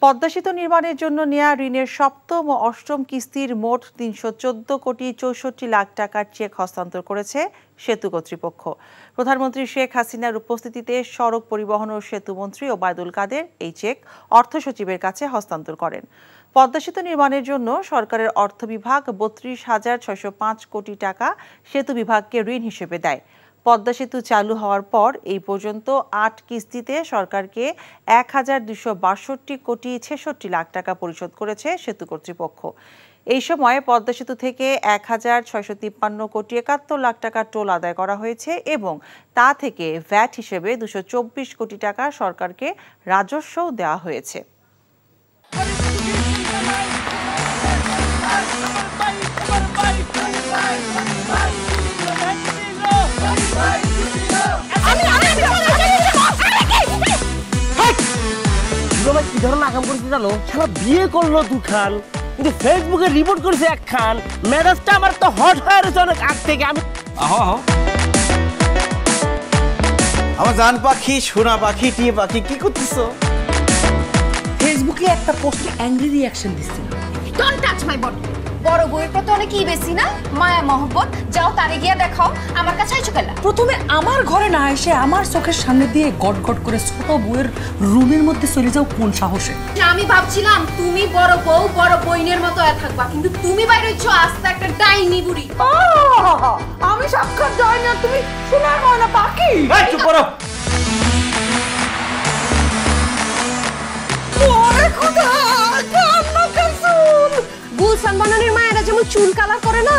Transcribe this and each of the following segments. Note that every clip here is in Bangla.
পদ্মা সেতু নির্মাণের জন্য নেয়া ঋণের সপ্তম ও অষ্টম কিস্তির মোট ৩১৪ কোটি ৬৪ লাখ টাকার চেক হস্তান্তর করেছে সেতু কর্তৃপক্ষ। প্রধানমন্ত্রী শেখ হাসিনার উপস্থিতিতে সড়ক পরিবহন ও সেতুমন্ত্রী ওবায়দুল কাদের এই চেক অর্থ সচিবের কাছে হস্তান্তর করেন। পদ্মা সেতু নির্মাণের জন্য সরকারের অর্থ বিভাগ ৩২,৬০৫ কোটি টাকা সেতু বিভাগকে ঋণ হিসেবে দেয়। পদ্মা সেতু চালু হওয়ার পর এই পর্যন্ত ৮ কিস্তিতে সরকারকে ১,২৬২ কোটি ৬৬ লাখ টাকা পরিশোধ করেছে সেতু কর্তৃপক্ষ। এই সময় পদ্মা সেতু থেকে ১,৬৫৩ কোটি ৭১ লাখ টাকা টোল আদায় করা হয়েছে এবং তা থেকে ভ্যাট হিসেবে ২২৪ কোটি টাকা সরকারকে রাজস্বও দেওয়া হয়েছে। কি ধরনের আকাম করছে জানো? সারা বিয়ে করলো দুখান, কিন্তু ফেসবুকে রিপোর্ট করেছে একখান। মেজাজটা আমার তো হট হয়ে রয়েছে অনেক আগ থেকে। আমি আমার জান পাখি, সোনা পাখি, টিয়ে পাখি, কি করতেছো? ফেসবুকে একটা পোস্টে অ্যাংরি রিঅ্যাকশন দিচ্ছে। Don't touch my body. বড় বউয়ের প্রতি অনেক কি বেশি না মায়া মহব্বত। যাও তারে গিয়ে দেখাও, আমার কাছে আইছো কেলা? প্রথমে আমার ঘরে না এসে আমার চোখের সামনে দিয়ে গট গট করে ছোট বউয়ের রুমের মধ্যে চলে যাও কোন সাহসে? আমি ভাবছিলাম তুমি বড় বউ বড় বইনের মতো থাকবা, কিন্তু তুমি বাইরে হচ্ছ আস্তে একটা ডাইনি বুড়ি। আমি সাক্ষাৎ ডাইনি আর তুমি সোনার ময়না পাখি। চুপ করো। গুলশান বনানীর মায়েরা যেমন চুল কালার করে না,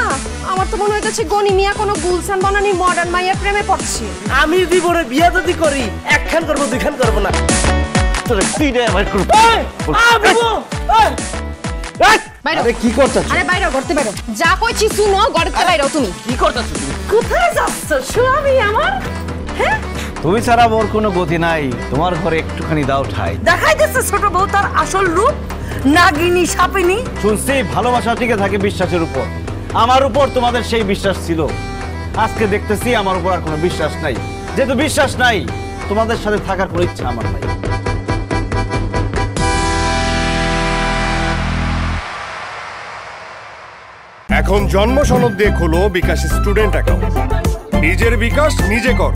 আমার তো মনে হইতেছে গনি মিয়া কোনো গুলশান বনানীর মডার্ন মায়ের প্রেমে পড়ছে। আমি জীবনে বিয়ে যদি করি একখান করবো দুইখান করবো না। কি করছো? আরে বাইরে করতে বাইরো, যা কইছি শুনো, গড়তে বাইরো। তুমি কি করতেছো? কোথায় যাচ্ছ স্বামী আমার? হ্যাঁ, তুমি ছাড়া মোর কোনো গতি নাই, তোমার ঘরে একটুখানি দাও ঠাই। দেখাই দিচ্ছে ছোট বউ তার আসল রূপ, নাগিনী সাপিনী। শুনছি ভালোবাসা টিকে থাকে বিশ্বাসের উপর। আমার উপর তোমাদের সেই বিশ্বাস ছিল, আজকে দেখতেছি আমার উপর আর কোনো বিশ্বাস নাই। যেহেতু বিশ্বাস নাই, তোমাদের সাথে থাকার কোনো ইচ্ছা আমার নাই। এখন জন্ম সনদ দিয়ে খোলো বিকাশ স্টুডেন্ট অ্যাকাউন্ট। নিজের বিকাশ নিজে কর।